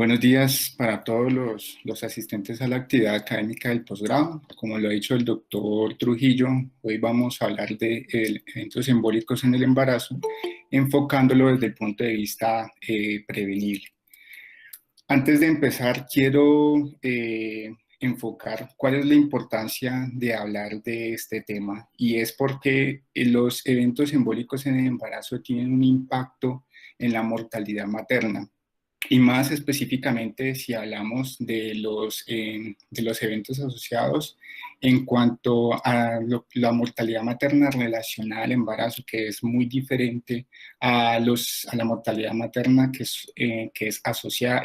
Buenos días para todos los asistentes a la actividad académica del posgrado. Como lo ha dicho el doctor Trujillo, hoy vamos a hablar de eventos embólicos en el embarazo, enfocándolo desde el punto de vista prevenible. Antes de empezar, quiero enfocar cuál es la importancia de hablar de este tema, y es porque los eventos embólicos en el embarazo tienen un impacto en la mortalidad materna. Y más específicamente si hablamos de los eventos asociados en cuanto a la mortalidad materna relacionada al embarazo, que es muy diferente a la mortalidad materna que es asociada,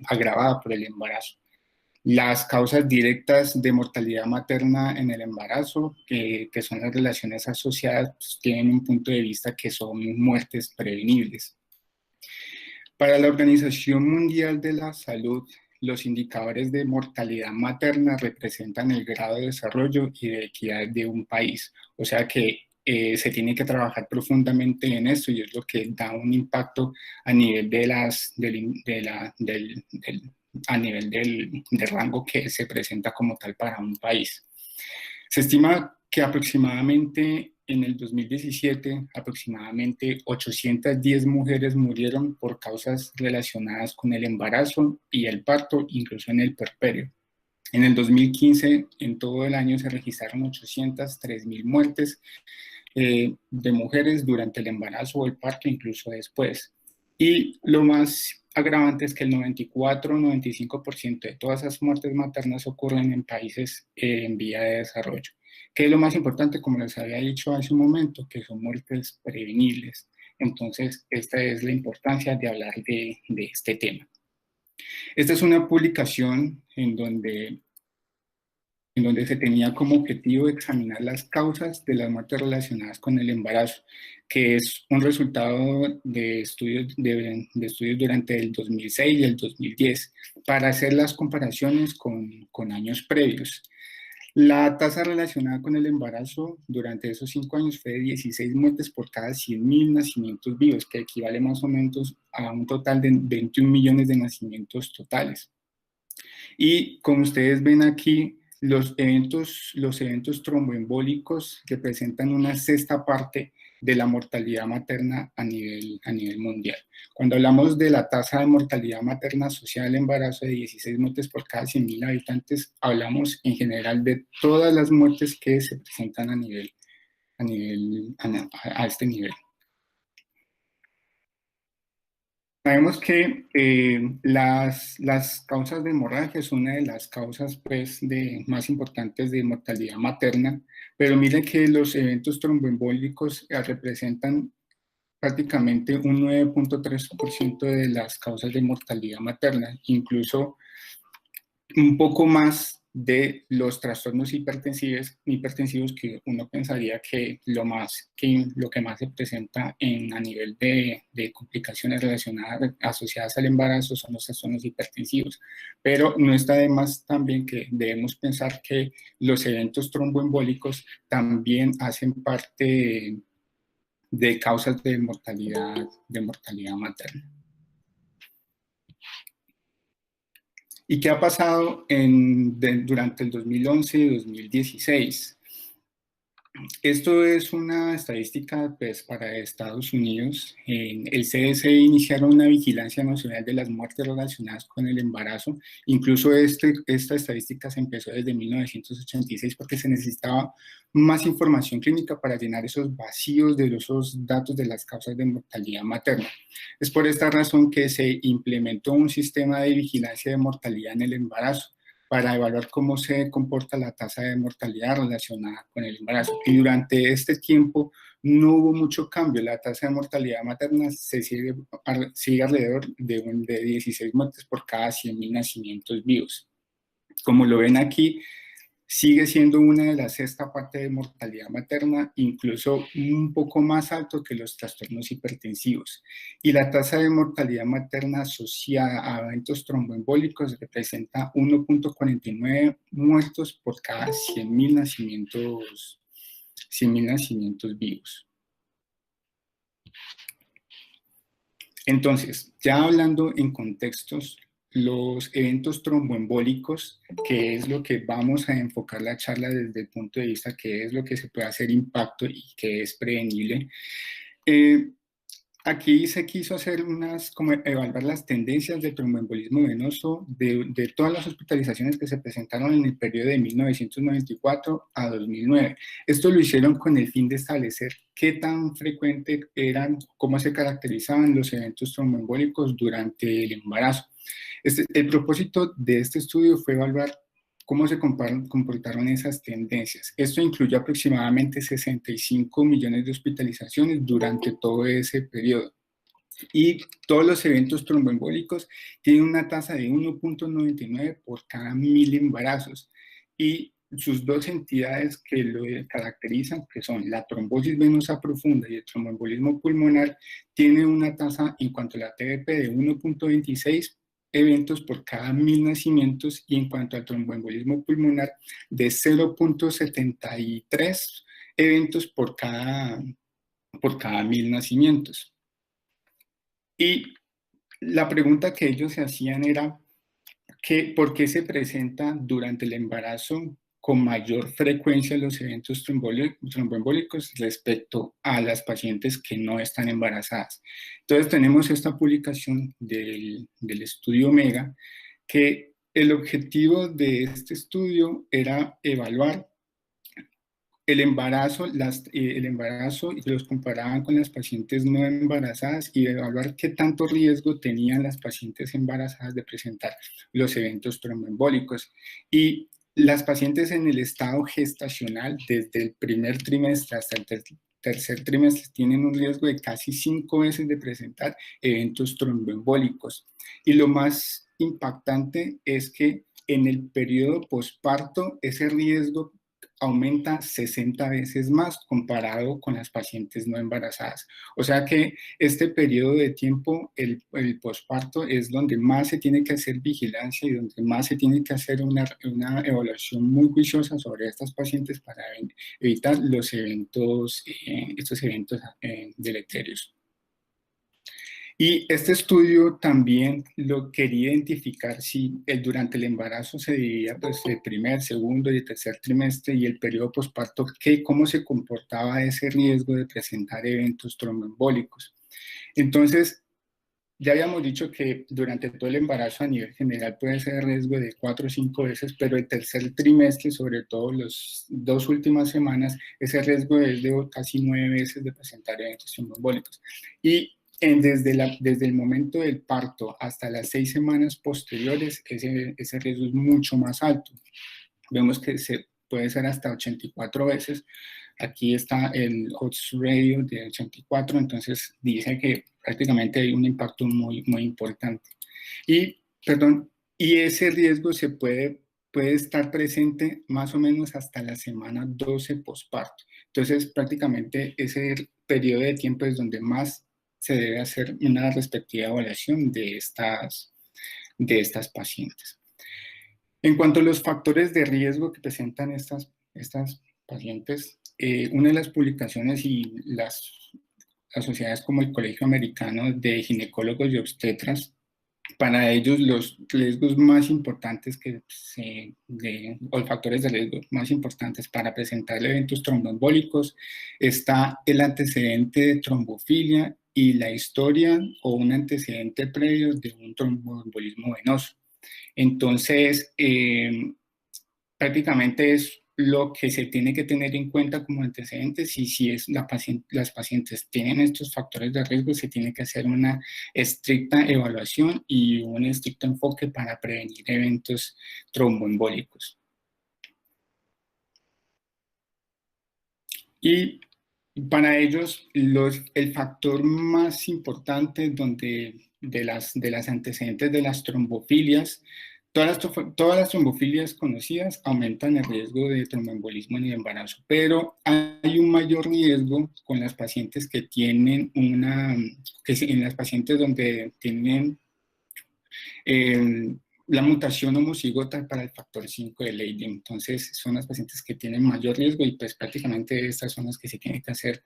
agravada por el embarazo. Las causas directas de mortalidad materna en el embarazo, que son las relaciones asociadas, pues, tienen un punto de vista que son muertes prevenibles. Para la Organización Mundial de la Salud, los indicadores de mortalidad materna representan el grado de desarrollo y de equidad de un país. O sea que se tiene que trabajar profundamente en esto, y es lo que da un impacto a nivel a nivel del rango que se presenta como tal para un país. Se estima que aproximadamente en el 2017, aproximadamente 810 mujeres murieron por causas relacionadas con el embarazo y el parto, incluso en el puerperio. En el 2015, en todo el año, se registraron 803.000 muertes de mujeres durante el embarazo o el parto, incluso después. Y lo más agravante es que el 94-95% de todas esas muertes maternas ocurren en países en vía de desarrollo. Que es lo más importante, como les había dicho hace un momento, que son muertes prevenibles. Entonces, esta es la importancia de hablar de este tema. Esta es una publicación en donde se tenía como objetivo examinar las causas de las muertes relacionadas con el embarazo, que es un resultado de estudios durante el 2006 y el 2010, para hacer las comparaciones con años previos. La tasa relacionada con el embarazo durante esos 5 años fue de 16 muertes por cada 100.000 nacimientos vivos, que equivale más o menos a un total de 21 millones de nacimientos totales. Y como ustedes ven aquí, los eventos tromboembólicos representan una sexta parte de la mortalidad materna a nivel mundial. Cuando hablamos de la tasa de mortalidad materna asociada al embarazo de 16 muertes por cada 100.000 habitantes, hablamos en general de todas las muertes que se presentan a este nivel. Sabemos que las causas de hemorragia es una de las causas pues, más importantes de mortalidad materna, pero miren que los eventos tromboembólicos representan prácticamente un 9.3% de las causas de mortalidad materna, incluso un poco más de los trastornos hipertensivos, que uno pensaría que lo que más se presenta a nivel de complicaciones relacionadas, asociadas al embarazo, son los trastornos hipertensivos. Pero no está de más también que debemos pensar que los eventos tromboembólicos también hacen parte de causas de mortalidad materna. ¿Y qué ha pasado durante el 2011 y 2016? Esto es una estadística pues, para Estados Unidos. El CDC iniciaron una vigilancia nacional de las muertes relacionadas con el embarazo. Incluso esta estadística se empezó desde 1986 porque se necesitaba más información clínica para llenar esos vacíos de esos datos de las causas de mortalidad materna. Es por esta razón que se implementó un sistema de vigilancia de mortalidad en el embarazo, para evaluar cómo se comporta la tasa de mortalidad relacionada con el embarazo. Y durante este tiempo no hubo mucho cambio. La tasa de mortalidad materna sigue alrededor de 16 muertes por cada 100.000 nacimientos vivos. Como lo ven aquí, sigue siendo una de las sexta parte de mortalidad materna, incluso un poco más alto que los trastornos hipertensivos. Y la tasa de mortalidad materna asociada a eventos tromboembólicos representa 1.49 muertos por cada 100.000 nacimientos vivos. Entonces, ya hablando en contextos los eventos tromboembólicos, que es lo que vamos a enfocar la charla desde el punto de vista que es lo que se puede hacer impacto y que es prevenible. Aquí se quiso hacer como evaluar las tendencias de tromboembolismo venoso de todas las hospitalizaciones que se presentaron en el periodo de 1994 a 2009. Esto lo hicieron con el fin de establecer qué tan frecuente eran, cómo se caracterizaban los eventos tromboembólicos durante el embarazo. El propósito de este estudio fue evaluar cómo se comportaron esas tendencias. Esto incluye aproximadamente 65 millones de hospitalizaciones durante todo ese periodo. Y todos los eventos tromboembólicos tienen una tasa de 1.99 por cada 1000 embarazos. Y sus dos entidades que lo caracterizan, que son la trombosis venosa profunda y el tromboembolismo pulmonar, tienen una tasa en cuanto a la TVP de 1.26 eventos por cada 1000 nacimientos y en cuanto al tromboembolismo pulmonar de 0.73 eventos por cada 1000 nacimientos. Y la pregunta que ellos se hacían era, ¿por qué se presentan durante el embarazo con mayor frecuencia los eventos tromboembólicos respecto a las pacientes que no están embarazadas? Entonces tenemos esta publicación del estudio Omega, que el objetivo de este estudio era evaluar el embarazo y los comparaban con las pacientes no embarazadas y evaluar qué tanto riesgo tenían las pacientes embarazadas de presentar los eventos tromboembólicos. Y las pacientes en el estado gestacional, desde el primer trimestre hasta el tercer trimestre, tienen un riesgo de casi 5 veces de presentar eventos tromboembólicos. Y lo más impactante es que en el periodo posparto, ese riesgo aumenta 60 veces más comparado con las pacientes no embarazadas. O sea que este periodo de tiempo, el posparto, es donde más se tiene que hacer vigilancia y donde más se tiene que hacer una evaluación muy juiciosa sobre estas pacientes para evitar estos eventos deleterios. Y este estudio también lo quería identificar si durante el embarazo se dividía pues, el primer, segundo y tercer trimestre y el periodo posparto, cómo se comportaba ese riesgo de presentar eventos tromboembólicos. Entonces, ya habíamos dicho que durante todo el embarazo a nivel general puede ser riesgo de 4 o 5 veces, pero el tercer trimestre, sobre todo las 2 últimas semanas, ese riesgo es de casi 9 veces de presentar eventos tromboembólicos. Y desde el momento del parto hasta las 6 semanas posteriores, ese riesgo es mucho más alto. Vemos que puede ser hasta 84 veces. Aquí está el odds ratio de 84, entonces dice que prácticamente hay un impacto muy, muy importante. Y ese riesgo puede estar presente más o menos hasta la semana 12 posparto. Entonces, prácticamente ese periodo de tiempo es donde más se debe hacer una respectiva evaluación de estas pacientes. En cuanto a los factores de riesgo que presentan estas pacientes, una de las publicaciones y las sociedades como el Colegio Americano de Ginecólogos y Obstetras, para ellos los riesgos más importantes o los factores de riesgo más importantes para presentar eventos tromboembólicos está el antecedente de trombofilia y la historia o un antecedente previo de un tromboembolismo venoso. Entonces, prácticamente es lo que se tiene que tener en cuenta como antecedentes y si las pacientes tienen estos factores de riesgo, se tiene que hacer una estricta evaluación y un estricto enfoque para prevenir eventos tromboembólicos. Y para ellos, el factor más importante de las antecedentes de las trombofilias, todas las trombofilias conocidas aumentan el riesgo de tromboembolismo en el embarazo, pero hay un mayor riesgo con las pacientes que tienen en las pacientes donde tienen la mutación homocigota para el factor 5 de Leydig. Entonces, son las pacientes que tienen mayor riesgo y pues prácticamente estas son las que se tiene que hacer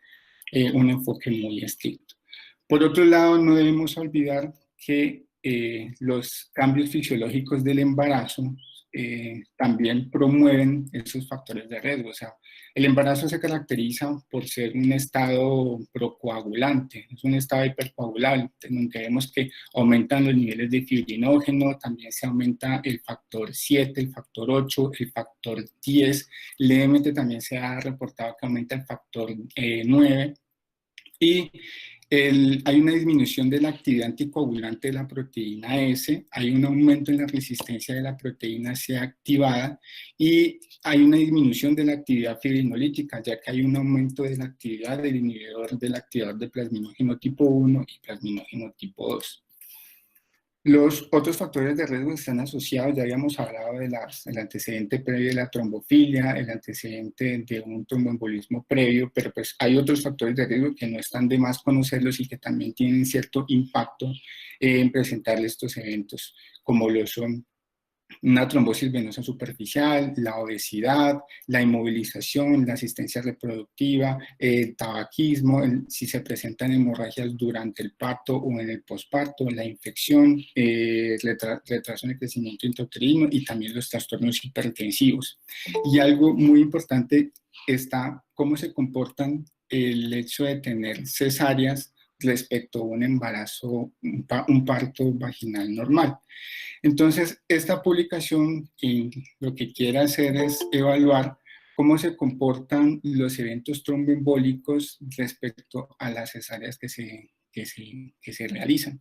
un enfoque muy estricto. Por otro lado, no debemos olvidar que los cambios fisiológicos del embarazo también promueven esos factores de riesgo. O sea, el embarazo se caracteriza por ser un estado procoagulante, es un estado hipercoagulante, donde vemos que aumentan los niveles de fibrinógeno, también se aumenta el factor 7, el factor 8, el factor 10, levemente también se ha reportado que aumenta el factor 9, y hay una disminución de la actividad anticoagulante de la proteína S, hay un aumento en la resistencia de la proteína C activada y hay una disminución de la actividad fibrinolítica, ya que hay un aumento de la actividad del inhibidor del activador de plasminógeno tipo 1 y plasminógeno tipo 2. Los otros factores de riesgo están asociados, ya habíamos hablado del antecedente previo de la trombofilia, el antecedente de un tromboembolismo previo, pero pues hay otros factores de riesgo que no están de más conocerlos y que también tienen cierto impacto en presentar estos eventos, como lo son una trombosis venosa superficial, la obesidad, la inmovilización, la asistencia reproductiva, el tabaquismo, si se presentan hemorragias durante el parto o en el posparto, la infección, retraso en el crecimiento intrauterino y también los trastornos hipertensivos. Y algo muy importante está cómo se comportan el hecho de tener cesáreas respecto a un embarazo, un parto vaginal normal. Entonces, esta publicación lo que quiere hacer es evaluar cómo se comportan los eventos tromboembólicos respecto a las cesáreas que se realizan.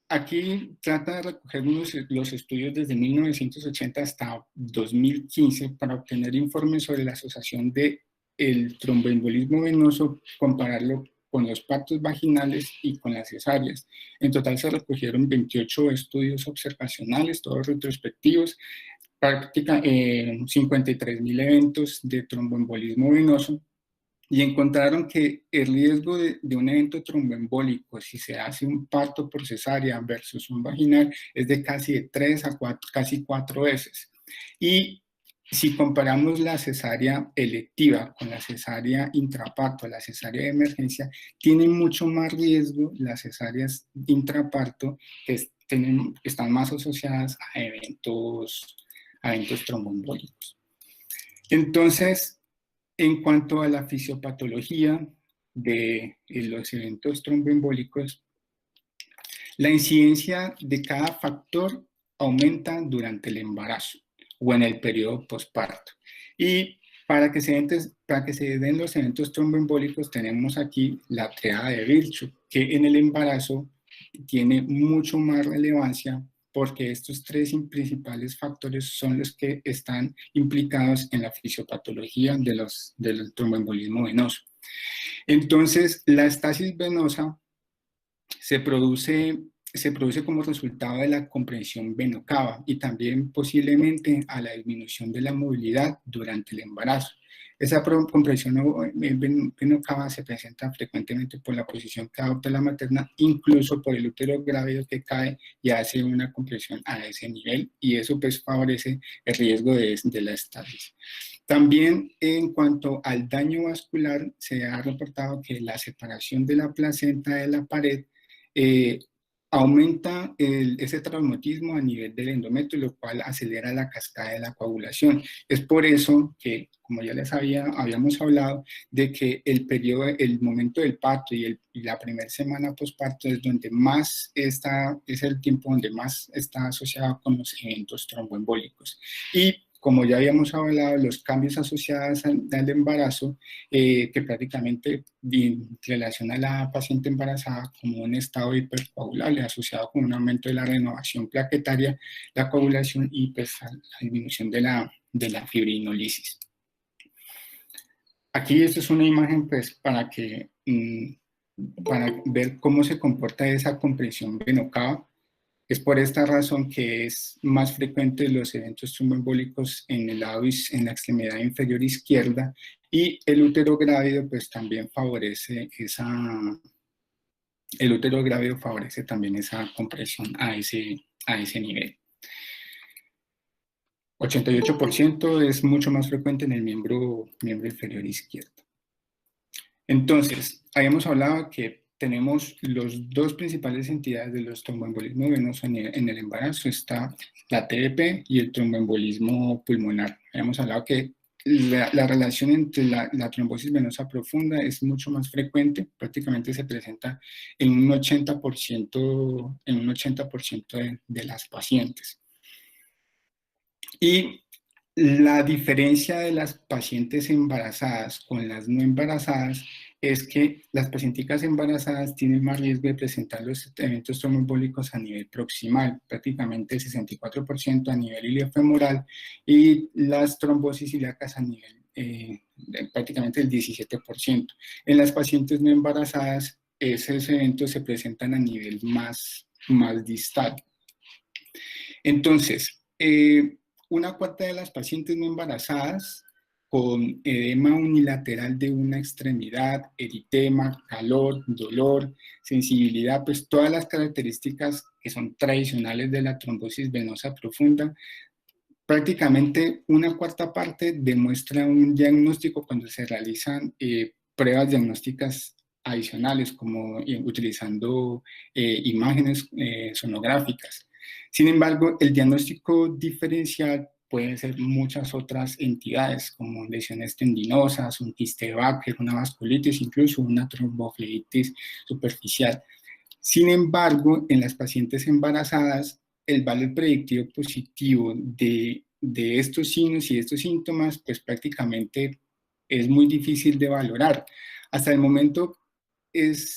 Aquí trata de recoger los estudios desde 1980 hasta 2015 para obtener informes sobre la asociación del tromboembolismo venoso, compararlo con los partos vaginales y con las cesáreas. En total se recogieron 28 estudios observacionales, todos retrospectivos, 53.000 eventos de tromboembolismo venoso, y encontraron que el riesgo de un evento tromboembólico, si se hace un parto por cesárea versus un vaginal, es de casi de 3 a 4, casi 4 veces. Y si comparamos la cesárea electiva con la cesárea intraparto, la cesárea de emergencia, tienen mucho más riesgo las cesáreas intraparto, que están más asociadas a eventos tromboembólicos. Entonces, en cuanto a la fisiopatología de los eventos tromboembólicos, la incidencia de cada factor aumenta durante el embarazo o en el periodo posparto. Y para que se den los eventos tromboembólicos, tenemos aquí la triada de Virchow, que en el embarazo tiene mucho más relevancia porque estos tres principales factores son los que están implicados en la fisiopatología del tromboembolismo venoso. Entonces, la estasis venosa se produce como resultado de la comprensión veno-cava y también posiblemente a la disminución de la movilidad durante el embarazo. Esa comprensión veno-cava se presenta frecuentemente por la posición que adopta la materna, incluso por el útero grávido que cae y hace una compresión a ese nivel, y eso pues favorece el riesgo de la estasis. También en cuanto al daño vascular, se ha reportado que la separación de la placenta de la pared aumenta ese traumatismo a nivel del endometrio, lo cual acelera la cascada de la coagulación. Es por eso que, como ya les habíamos hablado, de que el momento del parto y la primera semana postparto es donde más es el tiempo donde más está asociado con los eventos tromboembólicos. Y como ya habíamos hablado, los cambios asociados al embarazo, que prácticamente relaciona a la paciente embarazada como un estado hipercoagulable asociado con un aumento de la renovación plaquetaria, la coagulación y pues, la disminución de la fibrinolisis. Aquí esta es una imagen pues, para ver cómo se comporta esa comprensión veno-cava. Es por esta razón que es más frecuente los eventos tromboembólicos en la extremidad inferior izquierda, y el útero grávido pues también favorece también esa compresión a ese nivel. 88% es mucho más frecuente en el miembro inferior izquierdo. Entonces, habíamos hablado que tenemos los dos principales entidades de los tromboembolismos venosos en el embarazo, está la TBP y el tromboembolismo pulmonar. Habíamos hablado que la relación entre la trombosis venosa profunda es mucho más frecuente, prácticamente se presenta en un 80%, de las pacientes. Y la diferencia de las pacientes embarazadas con las no embarazadas es que las pacienticas embarazadas tienen más riesgo de presentar los eventos tromboembólicos a nivel proximal, prácticamente el 64% a nivel iliofemoral, y las trombosis ilíacas a nivel prácticamente el 17%. En las pacientes no embarazadas, esos eventos se presentan a nivel más distal. Entonces, una cuarta de las pacientes no embarazadas con edema unilateral de una extremidad, eritema, calor, dolor, sensibilidad, pues todas las características que son tradicionales de la trombosis venosa profunda, prácticamente una cuarta parte demuestra un diagnóstico cuando se realizan pruebas diagnósticas adicionales, como utilizando imágenes sonográficas. Sin embargo, el diagnóstico diferencial pueden ser muchas otras entidades, como lesiones tendinosas, un quiste de Baker, una vasculitis, incluso una tromboflebitis superficial. Sin embargo, en las pacientes embarazadas, el valor predictivo positivo de estos signos y estos síntomas, pues prácticamente es muy difícil de valorar. Hasta el momento,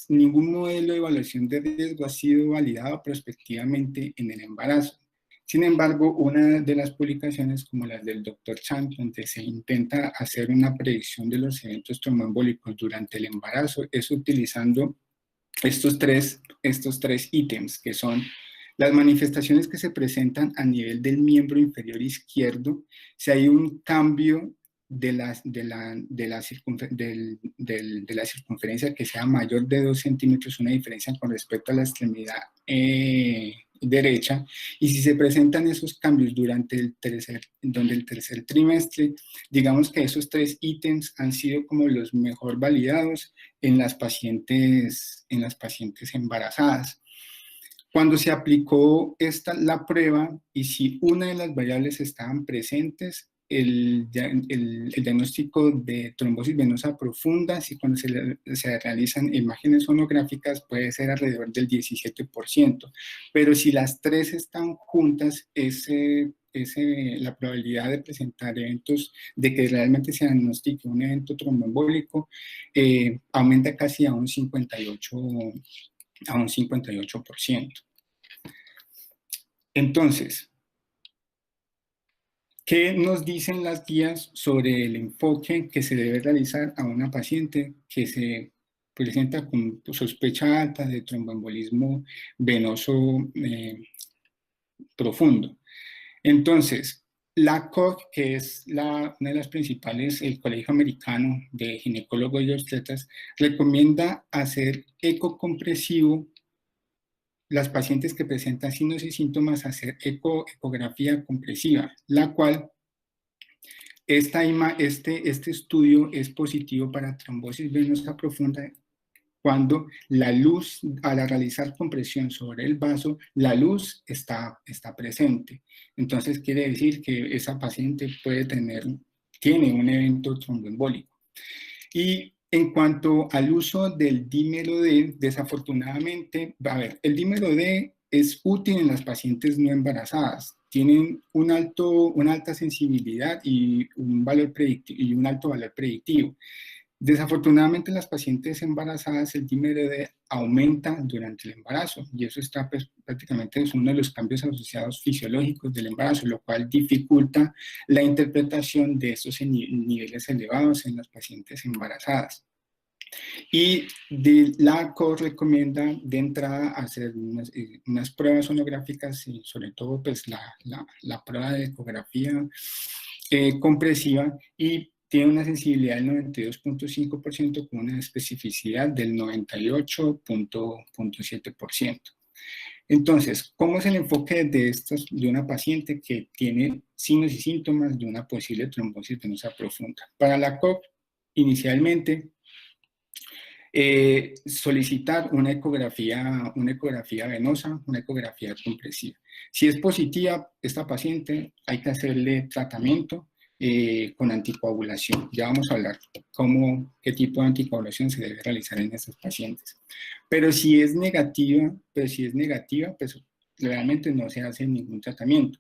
ningún modelo de evaluación de riesgo ha sido validado prospectivamente en el embarazo. Sin embargo, una de las publicaciones, como las del Dr. Chan, donde se intenta hacer una predicción de los eventos tromboembólicos durante el embarazo, es utilizando estos tres ítems, que son las manifestaciones que se presentan a nivel del miembro inferior izquierdo, si hay un cambio de la circunferencia que sea mayor de 2 centímetros, una diferencia con respecto a la extremidad derecha, y si se presentan esos cambios durante el tercer trimestre, digamos que esos tres ítems han sido como los mejor validados en las pacientes embarazadas. Cuando se aplicó la prueba y si una de las variables estaban presentes, el diagnóstico de trombosis venosa profunda, si cuando se realizan imágenes sonográficas, puede ser alrededor del 17%, pero si las tres están juntas, la probabilidad de presentar eventos, de que realmente se diagnostique un evento tromboembólico, aumenta casi a un 58%. Entonces, ¿qué nos dicen las guías sobre el enfoque que se debe realizar a una paciente que se presenta con sospecha alta de tromboembolismo venoso profundo? Entonces, la COG, que es una de las principales, el Colegio Americano de Ginecólogos y Obstetras, recomienda hacer eco compresivo las pacientes que presentan signos y síntomas, hacer ecografía compresiva, la cual este estudio es positivo para trombosis venosa profunda cuando la luz, al realizar compresión sobre el vaso, la luz está presente. Entonces quiere decir que esa paciente tiene un evento tromboembólico. Y en cuanto al uso del dímero D, desafortunadamente, el dímero D es útil en las pacientes no embarazadas. Tienen una alta sensibilidad y un alto valor predictivo. Desafortunadamente, en las pacientes embarazadas el dímero D aumenta durante el embarazo y eso prácticamente es uno de los cambios asociados fisiológicos del embarazo, lo cual dificulta la interpretación de estos niveles elevados en las pacientes embarazadas. Y la COR recomienda de entrada hacer unas pruebas sonográficas y sobre todo pues la prueba de ecografía compresiva, y tiene una sensibilidad del 92.5% con una especificidad del 98.7%. Entonces, ¿cómo es el enfoque de una paciente que tiene signos y síntomas de una posible trombosis venosa profunda? Para la COP, inicialmente, solicitar una ecografía venosa, una ecografía compresiva. Si es positiva esta paciente, hay que hacerle tratamiento con anticoagulación. Ya vamos a hablar qué tipo de anticoagulación se debe realizar en estos pacientes. Pero si es negativa, pues realmente no se hace ningún tratamiento.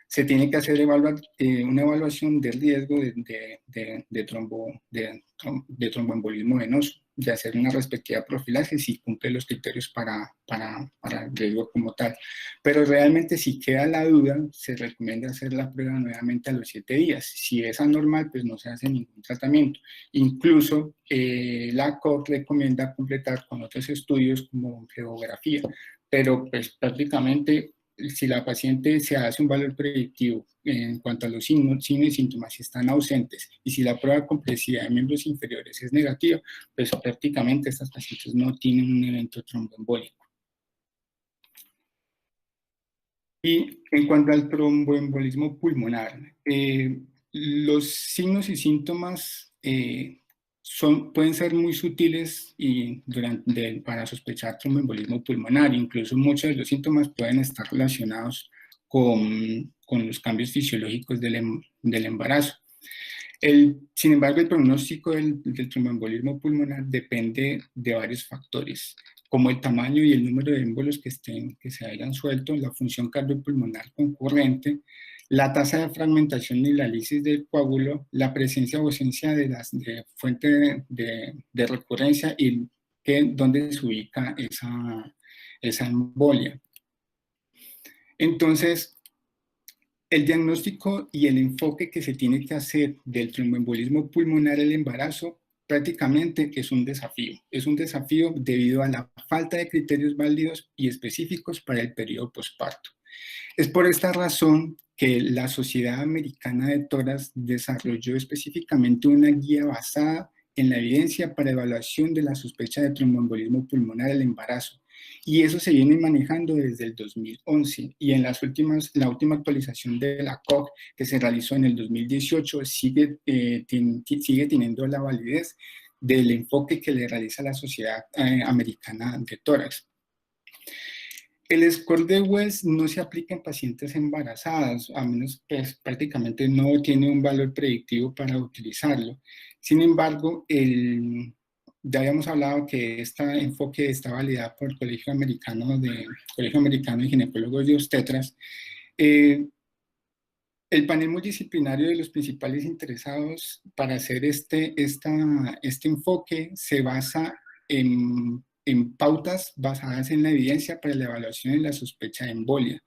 Se tiene que hacer una evaluación de riesgo de tromboembolismo venoso, de hacer una respectiva profilaxis si cumple los criterios para el riesgo como tal. Pero realmente si queda la duda, se recomienda hacer la prueba nuevamente a los 7 días. Si es anormal, pues no se hace ningún tratamiento. Incluso la COG recomienda completar con otros estudios como geografía, pero pues prácticamente si la paciente se hace un valor predictivo en cuanto a los signos y síntomas, si están ausentes, y si la prueba compresiva de miembros inferiores es negativa, pues prácticamente estas pacientes no tienen un evento tromboembólico. Y en cuanto al tromboembolismo pulmonar, los signos y síntomas pueden ser muy sutiles para sospechar tromboembolismo pulmonar. Incluso muchos de los síntomas pueden estar relacionados con los cambios fisiológicos del embarazo. Sin embargo, el pronóstico del tromboembolismo pulmonar depende de varios factores, como el tamaño y el número de émbolos que se hayan suelto, la función cardiopulmonar concurrente, la tasa de fragmentación y la lisis del coágulo, la presencia o ausencia de fuente de recurrencia y dónde se ubica esa embolia. Entonces, el diagnóstico y el enfoque que se tiene que hacer del tromboembolismo pulmonar en el embarazo prácticamente es un desafío. Es un desafío debido a la falta de criterios válidos y específicos para el periodo posparto. Es por esta razón que la Sociedad Americana de Tórax desarrolló específicamente una guía basada en la evidencia para evaluación de la sospecha de tromboembolismo pulmonar en el embarazo. Y eso se viene manejando desde el 2011 y en la última actualización de la COG que se realizó en el 2018 sigue teniendo la validez del enfoque que le realiza la Sociedad Americana de Tórax. El score de Wells no se aplica en pacientes embarazadas, a menos pues prácticamente no tiene un valor predictivo para utilizarlo. Sin embargo, ya habíamos hablado que este enfoque está validado por el Colegio Americano de Ginecólogos y Obstetras. El panel multidisciplinario de los principales interesados para hacer este enfoque se basa en pautas basadas en la evidencia para la evaluación de la sospecha de embolia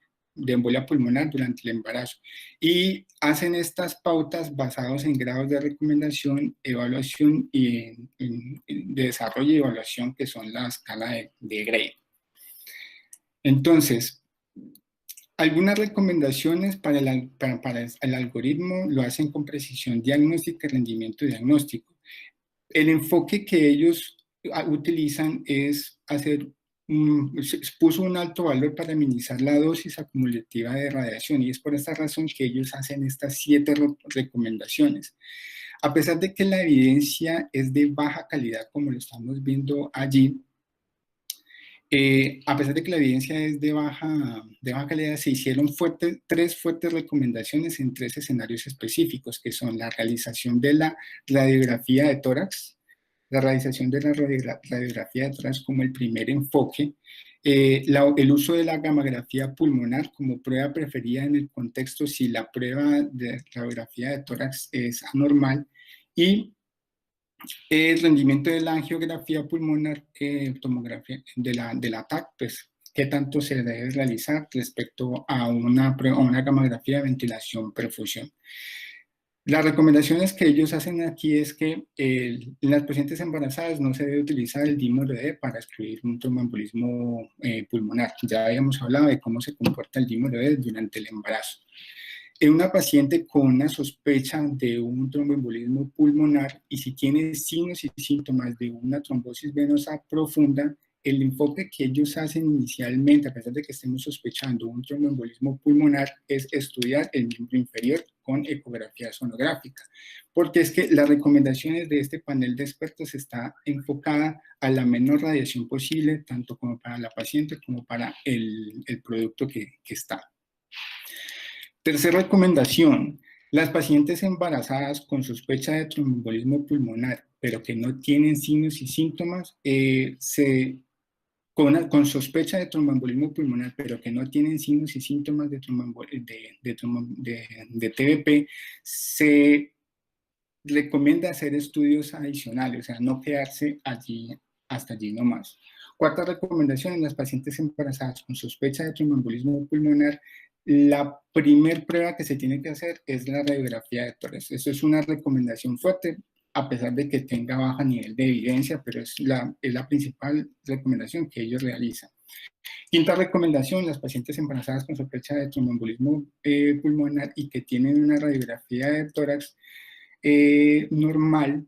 pulmonar durante el embarazo. Y hacen estas pautas basadas en grados de recomendación, evaluación y de desarrollo y evaluación, que son la escala de Gray. Entonces, algunas recomendaciones para el algoritmo lo hacen con precisión diagnóstica y rendimiento diagnóstico. El enfoque que ellos utilizan es puso un alto valor para minimizar la dosis acumulativa de radiación y es por esta razón que ellos hacen estas 7 recomendaciones. A pesar de que la evidencia es de baja calidad, como lo estamos viendo allí, a pesar de que la evidencia es de baja calidad, se hicieron 3 fuertes recomendaciones en 3 escenarios específicos, que son la realización de la radiografía de tórax, la realización de la radiografía de tórax como el primer enfoque, el uso de la gamografía pulmonar como prueba preferida en el contexto si la prueba de radiografía de tórax es anormal, y el rendimiento de la angiografía pulmonar, tomografía de la TAC, pues qué tanto se debe realizar respecto a una gamografía de ventilación perfusión. Las recomendaciones que ellos hacen aquí es que en las pacientes embarazadas no se debe utilizar el dímero D para excluir un tromboembolismo pulmonar. Ya habíamos hablado de cómo se comporta el dímero D durante el embarazo. En una paciente con una sospecha de un tromboembolismo pulmonar y si tiene signos y síntomas de una trombosis venosa profunda, el enfoque que ellos hacen inicialmente, a pesar de que estemos sospechando un tromboembolismo pulmonar, es estudiar el miembro inferior con ecografía sonográfica, porque es que las recomendaciones de este panel de expertos está enfocada a la menor radiación posible, tanto como para la paciente como para el producto que está. Tercera recomendación, las pacientes embarazadas con sospecha de tromboembolismo pulmonar, pero que no tienen signos y síntomas, con sospecha de tromboembolismo pulmonar, pero que no tienen signos y síntomas de TBP, se recomienda hacer estudios adicionales, o sea, no quedarse allí, hasta allí nomás. Cuarta recomendación, en las pacientes embarazadas con sospecha de tromboembolismo pulmonar, la primer prueba que se tiene que hacer es la radiografía de tórax. Eso es una recomendación fuerte, a pesar de que tenga bajo nivel de evidencia, pero es la principal recomendación que ellos realizan. Quinta recomendación, las pacientes embarazadas con sospecha de tromboembolismo pulmonar y que tienen una radiografía de tórax normal,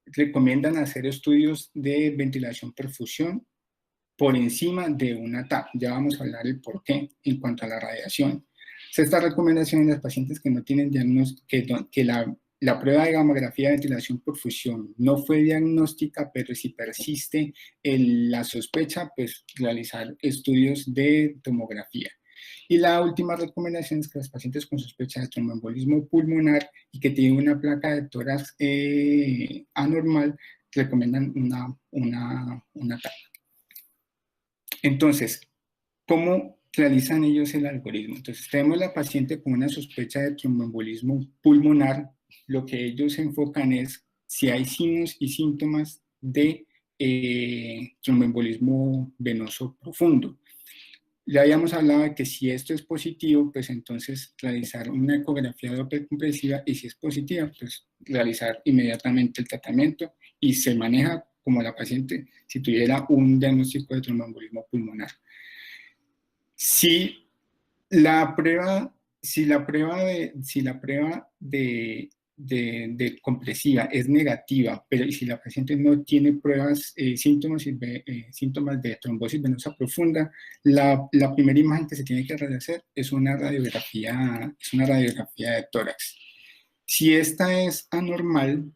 recomiendan hacer estudios de ventilación-perfusión por encima de una TAP. Ya vamos a hablar el por qué en cuanto a la radiación. Sexta recomendación en las pacientes que no tienen diagnóstico, que la prueba de gamografía de ventilación-perfusión no fue diagnóstica, pero si persiste la sospecha, pues realizar estudios de tomografía. Y la última recomendación es que las pacientes con sospecha de tromboembolismo pulmonar y que tienen una placa de tórax anormal, recomiendan una TAP. Entonces, ¿cómo realizan ellos el algoritmo? Entonces, tenemos la paciente con una sospecha de tromboembolismo pulmonar. Lo que ellos enfocan es si hay signos y síntomas de tromboembolismo venoso profundo. Ya habíamos hablado de que si esto es positivo, pues entonces realizar una ecografía doppler compresiva, y si es positiva, pues realizar inmediatamente el tratamiento, y se maneja como la paciente si tuviera un diagnóstico de tromboembolismo pulmonar. Si la prueba de compresiva es negativa, pero si la paciente no tiene pruebas, síntomas de trombosis venosa profunda, la primera imagen que se tiene que hacer es una radiografía de tórax. Si esta es anormal,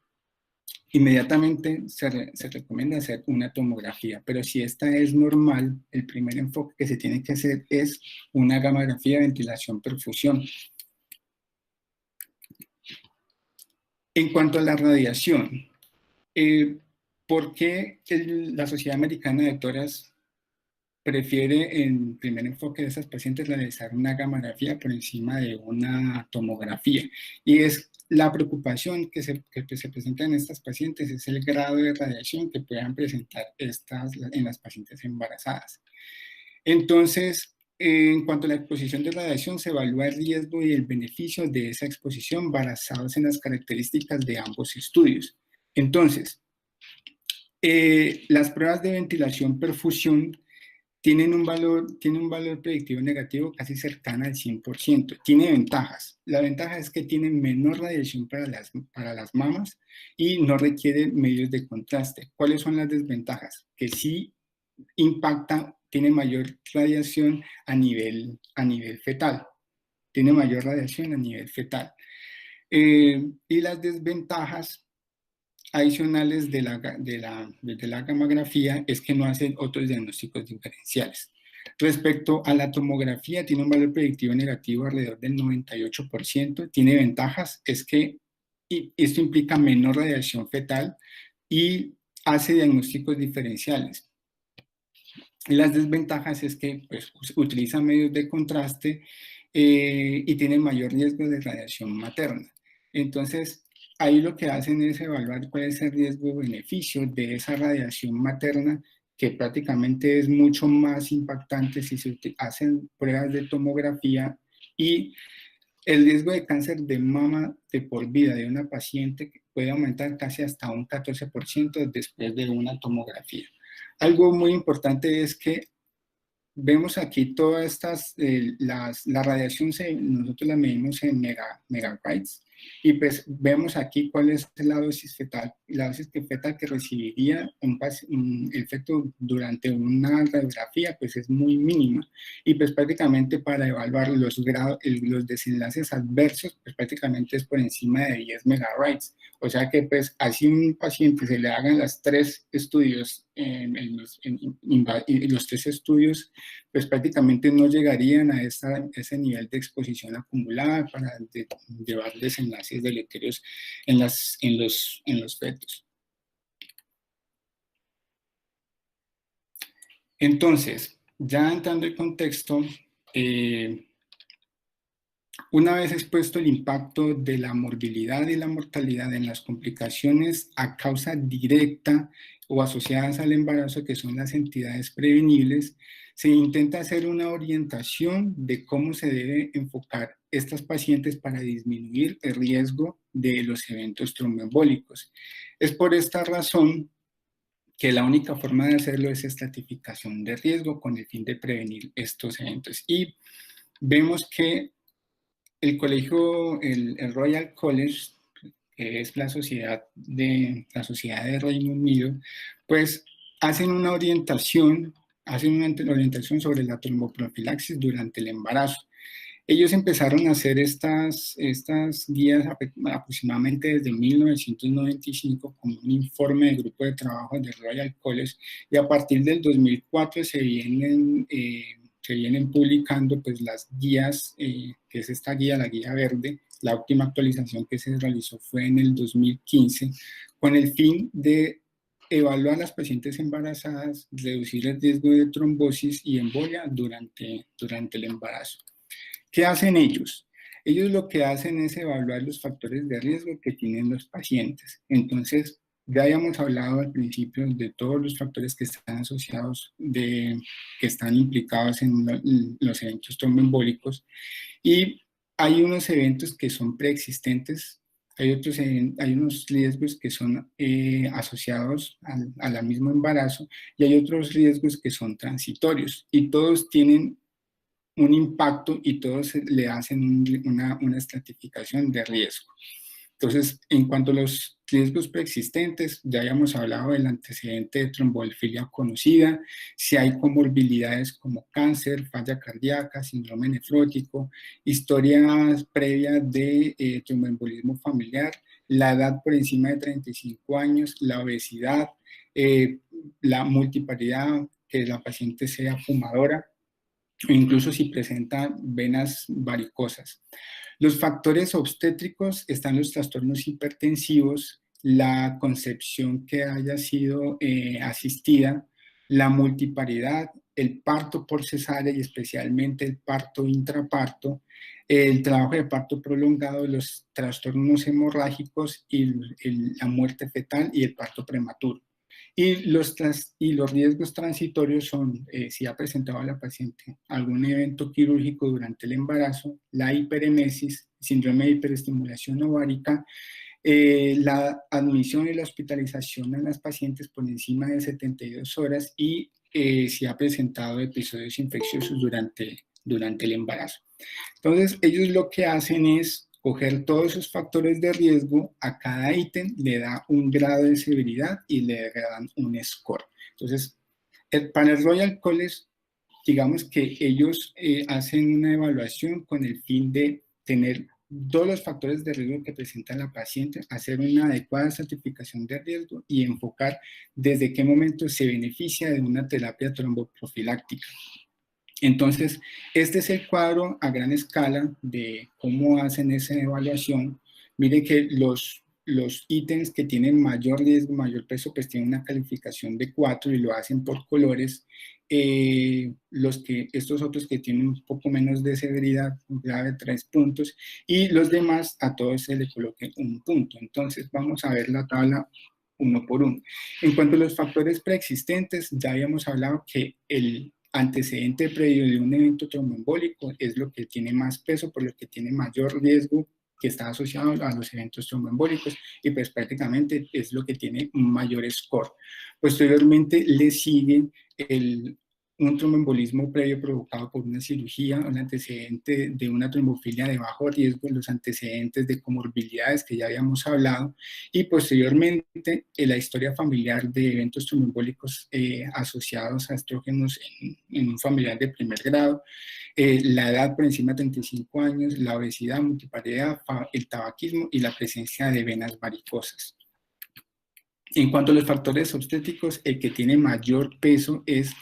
inmediatamente se recomienda hacer una tomografía, pero si esta es normal, el primer enfoque que se tiene que hacer es una gamografía de ventilación-perfusión. En cuanto a la radiación, ¿por qué la Sociedad Americana de Tórax prefiere en primer enfoque de esas pacientes realizar una gamografía por encima de una tomografía? Y es la preocupación que se presenta en estas pacientes es el grado de radiación que puedan presentar en las pacientes embarazadas. Entonces, en cuanto a la exposición de radiación, se evalúa el riesgo y el beneficio de esa exposición basados en las características de ambos estudios. Entonces, las pruebas de ventilación-perfusión tienen un valor predictivo negativo casi cercano al 100%. Tiene ventajas. La ventaja es que tiene menor radiación para las mamas y no requiere medios de contraste. ¿Cuáles son las desventajas? Que sí tiene mayor radiación a nivel fetal. Tiene mayor radiación a nivel fetal. Y las desventajas adicionales de la gamografía es que no hacen otros diagnósticos diferenciales. Respecto a la tomografía, tiene un valor predictivo negativo alrededor del 98%. Tiene ventajas, es que esto implica menor radiación fetal y hace diagnósticos diferenciales. Y las desventajas es que pues, utiliza medios de contraste y tiene mayor riesgo de radiación materna. Entonces, ahí lo que hacen es evaluar cuál es el riesgo-beneficio de esa radiación materna, que prácticamente es mucho más impactante si se hacen pruebas de tomografía, y el riesgo de cáncer de mama de por vida de una paciente puede aumentar casi hasta un 14% después de una tomografía. Algo muy importante es que vemos aquí todas estas, la radiación nosotros la medimos en megabytes, Y pues vemos aquí cuál es la dosis fetal. La dosis fetal que recibiría el feto durante una radiografía pues es muy mínima, y pues prácticamente para evaluar los desenlaces adversos pues prácticamente es por encima de 10 megabytes. O sea que pues así un paciente se le hagan las tres estudios, los tres estudios pues prácticamente no llegarían a ese nivel de exposición acumulada para llevar desenlaces deleterios en los fetos. Entonces, ya entrando en contexto, una vez expuesto el impacto de la morbilidad y la mortalidad en las complicaciones a causa directa o asociadas al embarazo, que son las entidades prevenibles, se intenta hacer una orientación de cómo se debe enfocar estas pacientes para disminuir el riesgo de los eventos tromboembólicos. Es por esta razón que la única forma de hacerlo es estratificación de riesgo con el fin de prevenir estos eventos. Y vemos que el Royal College, que es la sociedad de Reino Unido, pues hacen una orientación sobre la tromboprofilaxis durante el embarazo. Ellos empezaron a hacer estas guías aproximadamente desde 1995 con un informe de grupo de trabajo del Royal College, y a partir del 2004 se vienen publicando pues las guías, que es esta guía, la guía verde. La última actualización que se realizó fue en el 2015, con el fin de evaluar a las pacientes embarazadas, reducir el riesgo de trombosis y embolia durante el embarazo. ¿Qué hacen ellos? Ellos lo que hacen es evaluar los factores de riesgo que tienen los pacientes. Entonces, ya habíamos hablado al principio de todos los factores que están asociados, que están implicados en los eventos tromboembólicos, y hay unos eventos que son preexistentes, hay unos riesgos que son asociados al mismo embarazo, y hay otros riesgos que son transitorios, y todos tienen un impacto y todos le hacen una estratificación de riesgo. Entonces, en cuanto a los riesgos preexistentes, ya habíamos hablado del antecedente de trombofilia conocida, si hay comorbilidades como cáncer, falla cardíaca, síndrome nefrótico, historias previas de tromboembolismo familiar, la edad por encima de 35 años, la obesidad, la multiparidad, que la paciente sea fumadora, o incluso si presenta venas varicosas. Los factores obstétricos están los trastornos hipertensivos, la concepción que haya sido asistida, la multiparidad, el parto por cesárea y especialmente el parto intraparto, el trabajo de parto prolongado, los trastornos hemorrágicos y la muerte fetal y el parto prematuro. Y los riesgos transitorios son si ha presentado a la paciente algún evento quirúrgico durante el embarazo, la hiperemesis, síndrome de hiperestimulación ovárica, la admisión y la hospitalización a las pacientes por encima de 72 horas y si ha presentado episodios infecciosos durante el embarazo. Entonces, ellos lo que hacen es coger todos esos factores de riesgo, a cada ítem le da un grado de severidad y le dan un score. Entonces, para el Royal College, digamos que ellos hacen una evaluación con el fin de tener todos los factores de riesgo que presenta la paciente, hacer una adecuada certificación de riesgo y enfocar desde qué momento se beneficia de una terapia tromboprofiláctica. Entonces, este es el cuadro a gran escala de cómo hacen esa evaluación. Mire que los ítems que tienen mayor riesgo, mayor peso, pues tienen una calificación de 4 y lo hacen por colores. Estos otros que tienen un poco menos de severidad, grave, 3 puntos, y los demás a todos se le coloque un punto. Entonces, vamos a ver la tabla uno por uno. En cuanto a los factores preexistentes, ya habíamos hablado que el antecedente previo de un evento tromboembólico es lo que tiene más peso, por lo que tiene mayor riesgo, que está asociado a los eventos tromboembólicos, y pues prácticamente es lo que tiene un mayor score. Posteriormente le sigue un tromboembolismo previo provocado por una cirugía, un antecedente de una trombofilia de bajo riesgo, los antecedentes de comorbilidades que ya habíamos hablado, y posteriormente la historia familiar de eventos tromboembólicos asociados a estrógenos en un familiar de primer grado, la edad por encima de 35 años, la obesidad, multiparidad, el tabaquismo y la presencia de venas varicosas. En cuanto a los factores obstétricos, el que tiene mayor peso es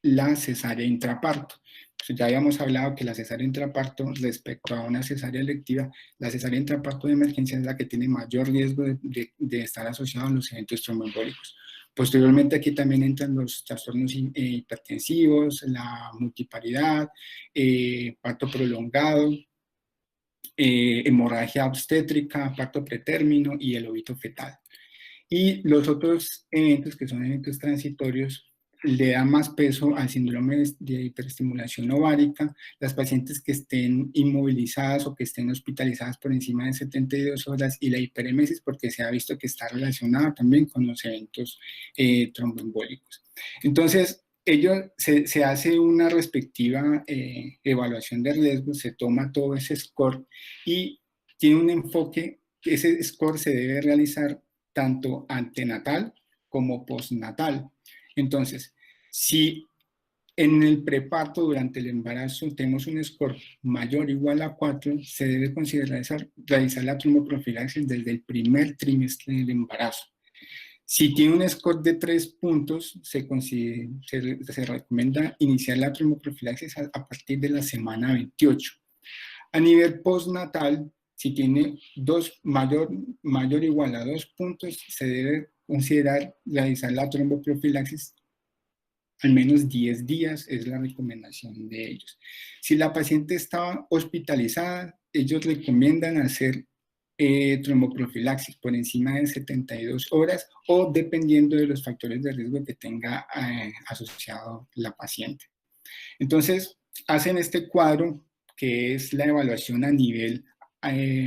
la cesárea intraparto. Pues ya habíamos hablado que la cesárea intraparto respecto a una cesárea electiva, la cesárea intraparto de emergencia es la que tiene mayor riesgo de estar asociado a los eventos tromboembólicos. Posteriormente aquí también entran los trastornos hipertensivos, la multiparidad, parto prolongado, hemorragia obstétrica, parto pretérmino y el óbito fetal. Y los otros eventos, que son eventos transitorios, le dan más peso al síndrome de hiperestimulación ovárica, las pacientes que estén inmovilizadas o que estén hospitalizadas por encima de 72 horas y la hiperemesis, porque se ha visto que está relacionada también con los eventos tromboembólicos. Entonces, se hace una respectiva evaluación de riesgo, se toma todo ese score y tiene un enfoque, ese score se debe realizar tanto antenatal como postnatal. Entonces, si en el preparto durante el embarazo tenemos un score mayor o igual a 4, se debe considerar realizar la tromboprofilaxis desde el primer trimestre del embarazo. Si tiene un score de 3 puntos, se recomienda iniciar la tromboprofilaxis a partir de la semana 28. A nivel postnatal, si tiene mayor o igual a 2 puntos, se debe considerar realizar la tromboprofilaxis al menos 10 días, es la recomendación de ellos. Si la paciente estaba hospitalizada, ellos recomiendan hacer tromboprofilaxis por encima de 72 horas o dependiendo de los factores de riesgo que tenga asociado la paciente. Entonces, hacen este cuadro que es la evaluación a nivel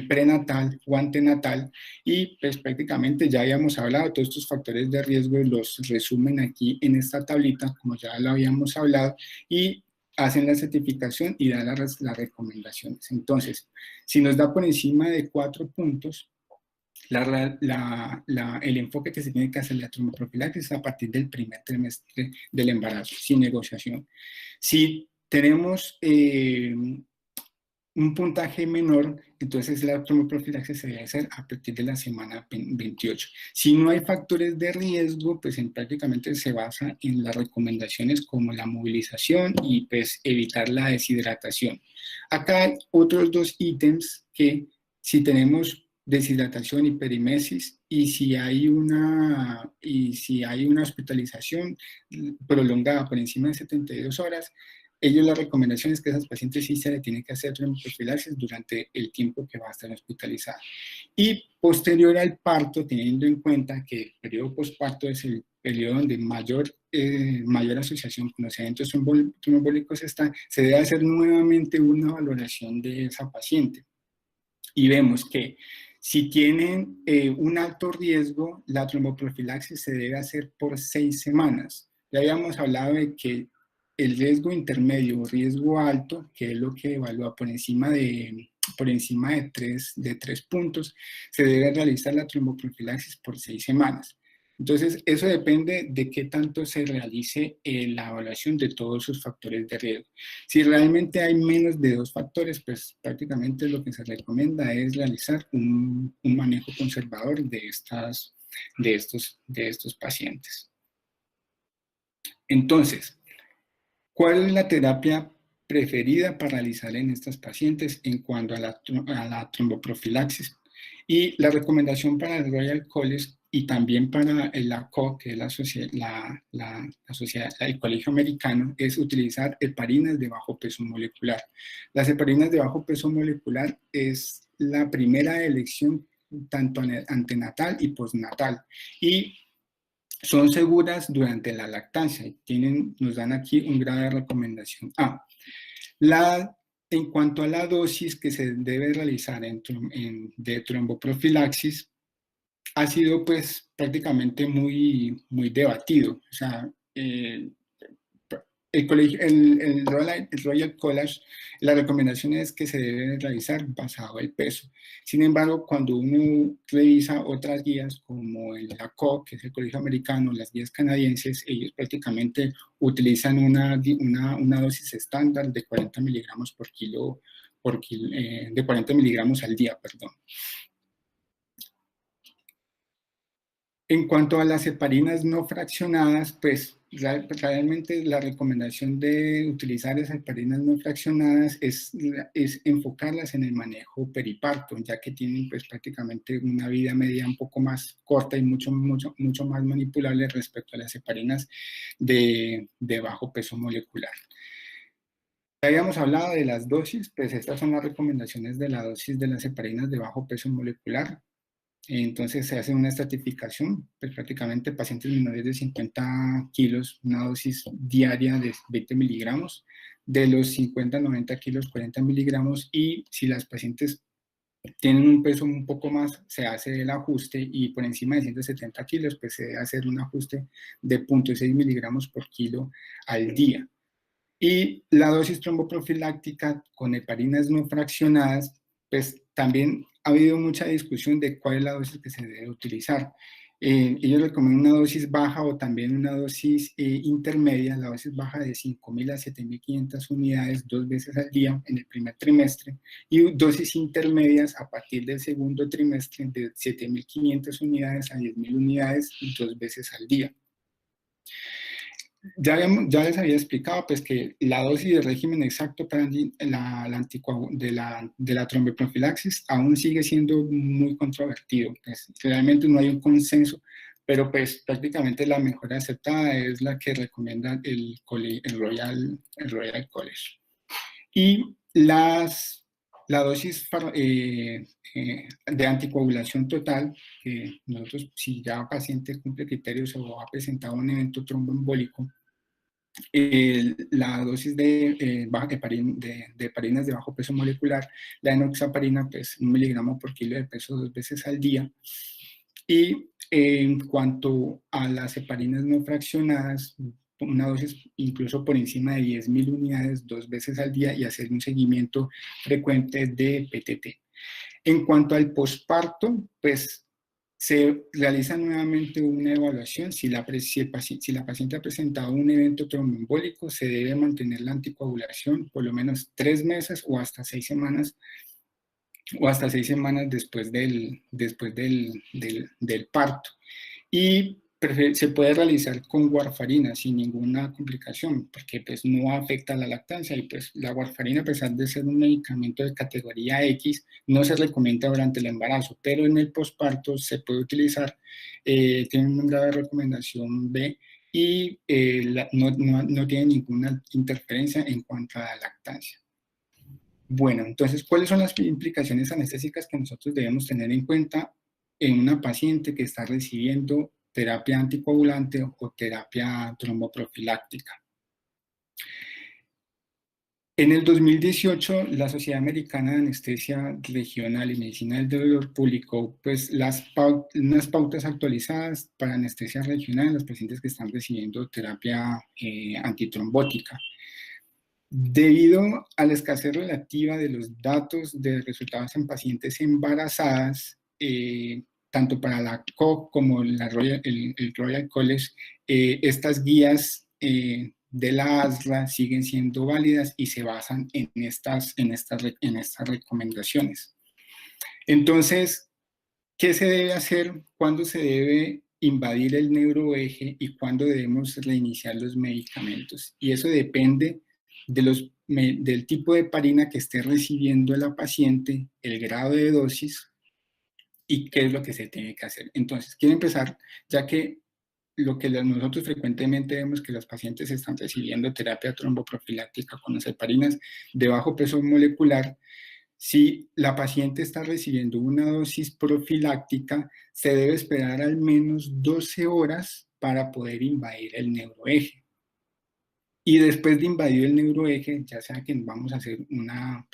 prenatal o antenatal y pues prácticamente ya habíamos hablado, todos estos factores de riesgo los resumen aquí en esta tablita, como ya lo habíamos hablado, y hacen la certificación y dan las recomendaciones. Entonces, si nos da por encima de 4 puntos, el enfoque que se tiene que hacer la tromboprofilaxis a partir del primer trimestre del embarazo, sin negociación. Si tenemos un puntaje menor, entonces la tromboprofilaxis se debe hacer a partir de la semana 28. Si no hay factores de riesgo, pues prácticamente se basa en las recomendaciones como la movilización y pues evitar la deshidratación. Acá hay otros 2 ítems que si tenemos deshidratación, hiperimesis y si hay una hospitalización prolongada por encima de 72 horas, la recomendación es que a esas pacientes sí se le tiene que hacer tromboprofilaxis durante el tiempo que va a estar hospitalizada. Y posterior al parto, teniendo en cuenta que el periodo postparto es el periodo donde mayor asociación con los eventos tromboembólicos está, se debe hacer nuevamente una valoración de esa paciente. Y vemos que si tienen un alto riesgo, la tromboprofilaxis se debe hacer por 6 semanas. Ya habíamos hablado de que el riesgo intermedio o riesgo alto, que es lo que evalúa por encima de 3 puntos, se debe realizar la tromboprofilaxis por 6 semanas. Entonces, eso depende de qué tanto se realice la evaluación de todos sus factores de riesgo. Si realmente hay menos de 2 factores, pues prácticamente lo que se recomienda es realizar un manejo conservador de estos pacientes. Entonces, ¿cuál es la terapia preferida para realizar en estas pacientes en cuanto a la tromboprofilaxis? Y la recomendación para el Royal College y también para la COG, que es el Colegio Americano, es utilizar heparinas de bajo peso molecular. Las heparinas de bajo peso molecular es la primera elección tanto antenatal y postnatal. Y son seguras durante la lactancia. Nos dan aquí un grado de recomendación A. En cuanto a la dosis que se debe realizar de tromboprofilaxis, ha sido pues prácticamente muy debatido. O sea, el Royal College, la recomendación es que se debe realizar basado el peso. Sin embargo, cuando uno revisa otras guías, como el ACO, que es el Colegio Americano, las guías canadienses, ellos prácticamente utilizan una dosis estándar de 40 miligramos por kilo, de 40 miligramos al día, perdón. En cuanto a las heparinas no fraccionadas, pues realmente la recomendación de utilizar esas heparinas no fraccionadas es enfocarlas en el manejo periparto, ya que tienen pues prácticamente una vida media un poco más corta y mucho más manipulable respecto a las heparinas de bajo peso molecular. Ya habíamos hablado de las dosis, pues estas son las recomendaciones de la dosis de las heparinas de bajo peso molecular. Entonces se hace una estratificación, pues prácticamente pacientes menores de 50 kilos, una dosis diaria de 20 miligramos, de los 50 a 90 kilos 40 miligramos, y si las pacientes tienen un peso un poco más, se hace el ajuste, y por encima de 170 kilos, pues se debe hacer un ajuste de 0,6 miligramos por kilo al día. Y la dosis tromboprofiláctica con heparinas no fraccionadas, pues también ha habido mucha discusión de cuál es la dosis que se debe utilizar. Ellos recomiendan una dosis baja o también una dosis intermedia, la dosis baja de 5.000 a 7.500 unidades 2 veces al día en el primer trimestre, y dosis intermedias a partir del segundo trimestre de 7.500 unidades a 10.000 unidades 2 veces al día. Ya les había explicado pues, que la dosis de régimen exacto para de la tromboprofilaxis aún sigue siendo muy controvertido. Pues, realmente no hay un consenso, pero pues prácticamente la mejor aceptada es la que recomienda el Royal College. Y la dosis de anticoagulación total, que nosotros, si ya el paciente cumple criterios o ha presentado un evento tromboembólico, la dosis de heparinas de bajo peso molecular, la enoxaparina, pues 1 miligramo por kilo de peso 2 veces al día. Y en cuanto a las heparinas no fraccionadas, una dosis incluso por encima de 10.000 unidades 2 veces al día, y hacer un seguimiento frecuente de PTT. En cuanto al posparto, pues se realiza nuevamente una evaluación. Si la paciente ha presentado un evento tromboembólico, se debe mantener la anticoagulación por lo menos 3 meses o hasta 6 semanas, después del parto. Y se puede realizar con warfarina sin ninguna complicación, porque pues no afecta a la lactancia, y pues la warfarina, a pesar de ser un medicamento de categoría X, no se recomienda durante el embarazo, pero en el posparto se puede utilizar, tiene una grave recomendación B, y no tiene ninguna interferencia en cuanto a la lactancia. Bueno, entonces, ¿cuáles son las implicaciones anestésicas que nosotros debemos tener en cuenta en una paciente que está recibiendo terapia anticoagulante o terapia tromboprofiláctica? En el 2018, la Sociedad Americana de Anestesia Regional y Medicina del Dolor publicó pues, unas pautas actualizadas para anestesia regional en los pacientes que están recibiendo terapia antitrombótica. Debido a la escasez relativa de los datos de resultados en pacientes embarazadas, tanto para la COG como el Royal College, estas guías de la ASRA siguen siendo válidas y se basan en estas recomendaciones. Entonces, ¿qué se debe hacer? ¿Cuándo se debe invadir el neuroeje y cuándo debemos reiniciar los medicamentos? Y eso depende del tipo de heparina que esté recibiendo la paciente, el grado de dosis y qué es lo que se tiene que hacer. Entonces, quiero empezar, ya que lo que nosotros frecuentemente vemos que los pacientes están recibiendo terapia tromboprofiláctica con las heparinas de bajo peso molecular. Si la paciente está recibiendo una dosis profiláctica, se debe esperar al menos 12 horas para poder invadir el neuroeje. Y después de invadir el neuroeje, ya sea que vamos a hacer una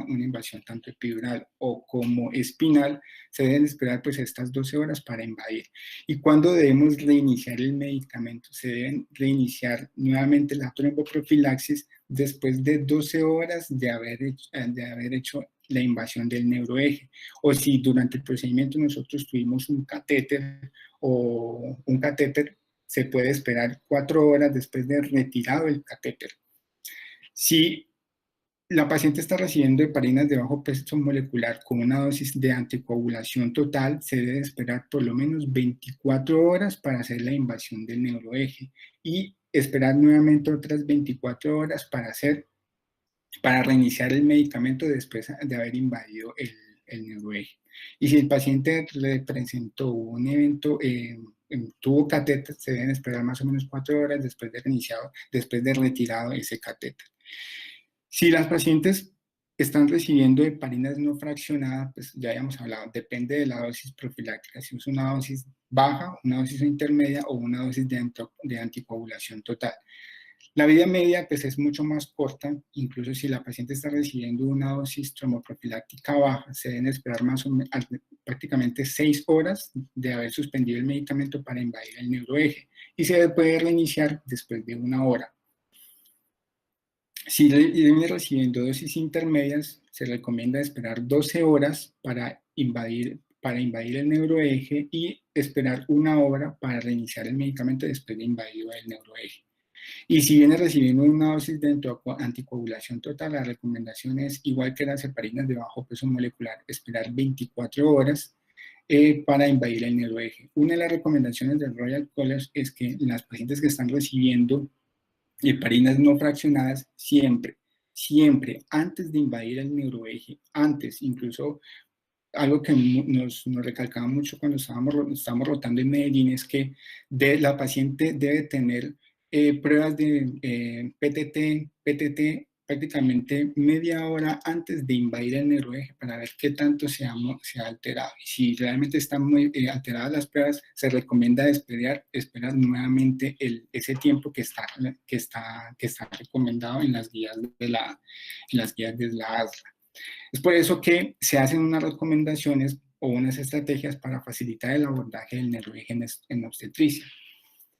invasión tanto epidural o como espinal, se deben esperar pues estas 12 horas para invadir. ¿Y cuándo debemos reiniciar el medicamento? Se deben reiniciar nuevamente la tromboprofilaxis después de 12 horas de haber hecho la invasión del neuroeje. O si durante el procedimiento nosotros tuvimos un catéter, se puede esperar 4 horas después de retirado el catéter. Si la paciente está recibiendo heparinas de bajo peso molecular con una dosis de anticoagulación total, se debe esperar por lo menos 24 horas para hacer la invasión del neuroeje y esperar nuevamente otras 24 horas para reiniciar el medicamento después de haber invadido el neuroeje. Y si el paciente le presentó un evento, tuvo catéter, se deben esperar más o menos 4 horas después de retirado ese catéter. Si las pacientes están recibiendo heparinas no fraccionadas, pues ya habíamos hablado, depende de la dosis profiláctica, si es una dosis baja, una dosis intermedia o una dosis de anticoagulación total. La vida media pues es mucho más corta, incluso si la paciente está recibiendo una dosis tromboprofiláctica baja, se deben esperar más o menos prácticamente 6 horas de haber suspendido el medicamento para invadir el neuroeje y se puede reiniciar después de 1 hora. Si viene recibiendo dosis intermedias, se recomienda esperar 12 horas para invadir el neuroeje y esperar 1 hora para reiniciar el medicamento después de invadido el neuroeje. Y si viene recibiendo una dosis de anticoagulación total, la recomendación es, igual que las heparinas de bajo peso molecular, esperar 24 horas para invadir el neuroeje. Una de las recomendaciones del Royal College es que las pacientes que están recibiendo heparinas no fraccionadas, siempre, antes de invadir el neuroeje, antes, incluso algo que nos recalcaba mucho cuando estábamos rotando en Medellín es que la paciente debe tener pruebas de PTT prácticamente media hora antes de invadir el neuroeje para ver qué tanto se ha alterado. Y si realmente están muy alteradas las pruebas, se recomienda esperar nuevamente ese tiempo que está recomendado en las guías de la ASLA. Es por eso que se hacen unas recomendaciones o unas estrategias para facilitar el abordaje del neuroeje en obstetricia.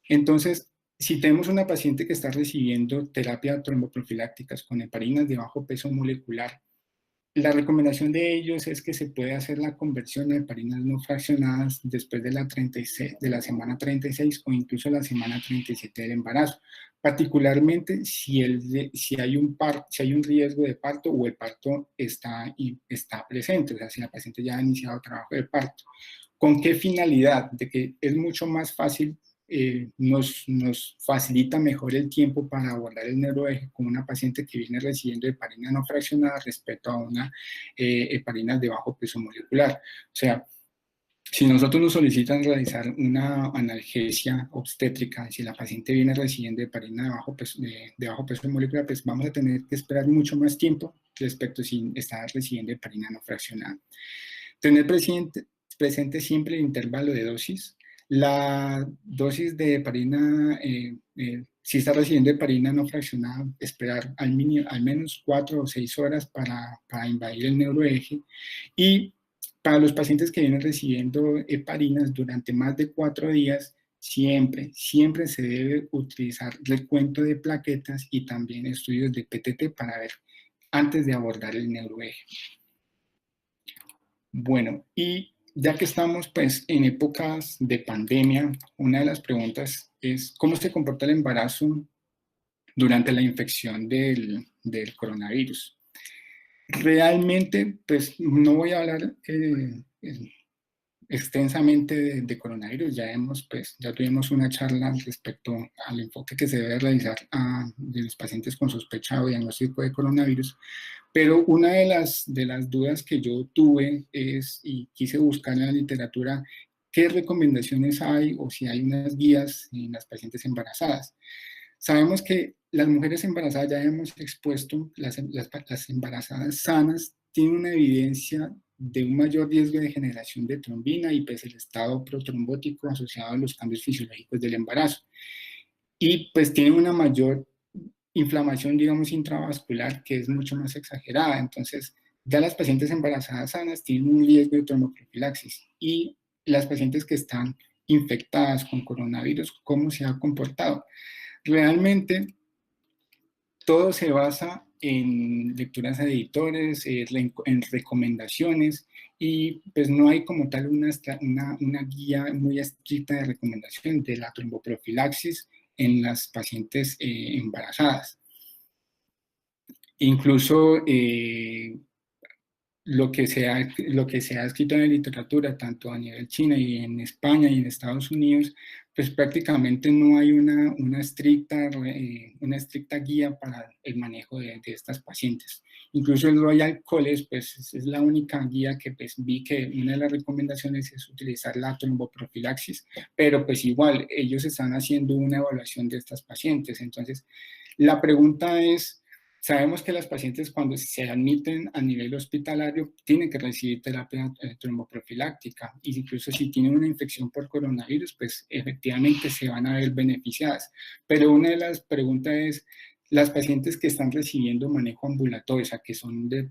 Entonces, si tenemos una paciente que está recibiendo terapia tromboprofilácticas con heparinas de bajo peso molecular, la recomendación de ellos es que se puede hacer la conversión de heparinas no fraccionadas después de la semana 36 o incluso la semana 37 del embarazo, particularmente si hay un riesgo de parto o el parto está presente, o sea, si la paciente ya ha iniciado trabajo de parto. ¿Con qué finalidad? De que es mucho más fácil, nos facilita mejor el tiempo para abordar el neuroeje con una paciente que viene recibiendo heparina no fraccionada respecto a una heparina de bajo peso molecular. O sea, si nosotros nos solicitan realizar una analgesia obstétrica, si la paciente viene recibiendo heparina de bajo peso molecular, pues vamos a tener que esperar mucho más tiempo respecto a si está recibiendo heparina no fraccionada. Tener presente siempre el intervalo de dosis. La dosis de heparina, si está recibiendo heparina no fraccionada, esperar al menos 4 o 6 horas para invadir el neuroeje. Y para los pacientes que vienen recibiendo heparinas durante más de 4 días, siempre se debe utilizar recuento de plaquetas y también estudios de PTT para ver antes de abordar el neuroeje. Bueno, y ya que estamos pues en épocas de pandemia, una de las preguntas es ¿cómo se comporta el embarazo durante la infección del coronavirus? Realmente, pues no voy a hablar extensamente de coronavirus, ya tuvimos una charla respecto al enfoque que se debe realizar de los pacientes con sospecha o diagnóstico de coronavirus, pero una de las dudas que yo tuve y quise buscar en la literatura, qué recomendaciones hay o si hay unas guías en las pacientes embarazadas. Sabemos que las mujeres embarazadas, ya hemos expuesto, las embarazadas sanas tienen una evidencia de un mayor riesgo de generación de trombina y pues el estado protrombótico asociado a los cambios fisiológicos del embarazo. Y pues tienen una mayor inflamación, digamos, intravascular, que es mucho más exagerada. Entonces, ya las pacientes embarazadas sanas tienen un riesgo de tromboprofilaxis, y las pacientes que están infectadas con coronavirus, ¿cómo se ha comportado? Realmente, todo se basa en lecturas de editores, en recomendaciones, y pues no hay como tal una guía muy estricta de recomendación de la tromboprofilaxis en las pacientes embarazadas. Incluso lo que se ha escrito en la literatura, tanto a nivel China y en España y en Estados Unidos, pues prácticamente no hay una estricta guía para el manejo de estas pacientes. Incluso el Royal College, pues es la única guía que pues, vi que una de las recomendaciones es utilizar la tromboprofilaxis, pero pues igual ellos están haciendo una evaluación de estas pacientes. Entonces, la pregunta es, sabemos que las pacientes cuando se admiten a nivel hospitalario tienen que recibir terapia tromboprofiláctica, y incluso si tienen una infección por coronavirus, pues efectivamente se van a ver beneficiadas. Pero una de las preguntas es, las pacientes que están recibiendo manejo ambulatorio, o sea, que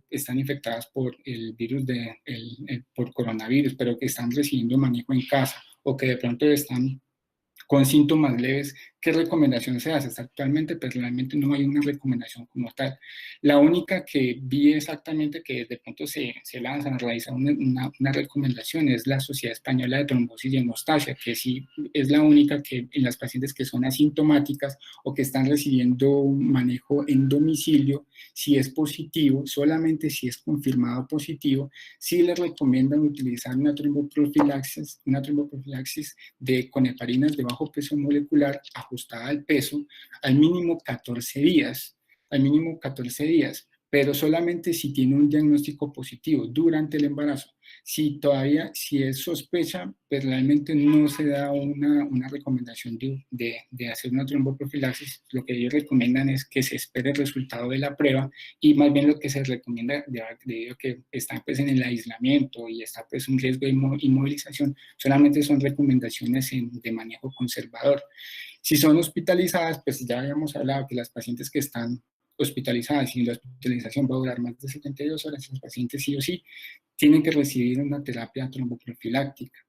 están infectadas por el virus por coronavirus, pero que están recibiendo manejo en casa, o que de pronto están con síntomas leves, ¿qué recomendación se hace? Actualmente, pues realmente no hay una recomendación como tal. La única que vi exactamente que de pronto se lanzan a realizar una recomendación es la Sociedad Española de Trombosis y Hemostasia, que sí es la única que en las pacientes que son asintomáticas o que están recibiendo un manejo en domicilio, si es positivo, solamente si es confirmado positivo, sí les recomiendan utilizar una tromboprofilaxis con heparinas de bajo peso molecular ajustada al peso al mínimo 14 días, pero solamente si tiene un diagnóstico positivo durante el embarazo. Si es sospecha, pues realmente no se da una recomendación de hacer una tromboprofilaxis. Lo que ellos recomiendan es que se espere el resultado de la prueba, y más bien lo que se recomienda, debido a que está pues en el aislamiento y está pues un riesgo de inmovilización, solamente son recomendaciones de manejo conservador. Si son hospitalizadas, pues ya habíamos hablado que las pacientes que están hospitalizadas y la hospitalización va a durar más de 72 horas, los pacientes sí o sí tienen que recibir una terapia tromboprofiláctica.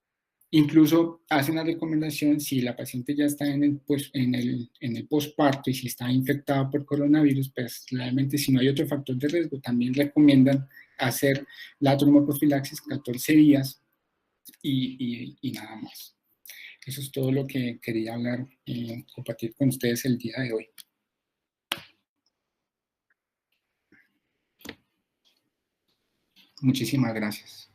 Incluso hacen la recomendación, si la paciente ya está en el posparto y si está infectada por coronavirus, pues realmente si no hay otro factor de riesgo, también recomiendan hacer la tromboprofilaxis 14 días y nada más. Eso es todo lo que quería hablar y compartir con ustedes el día de hoy. Muchísimas gracias.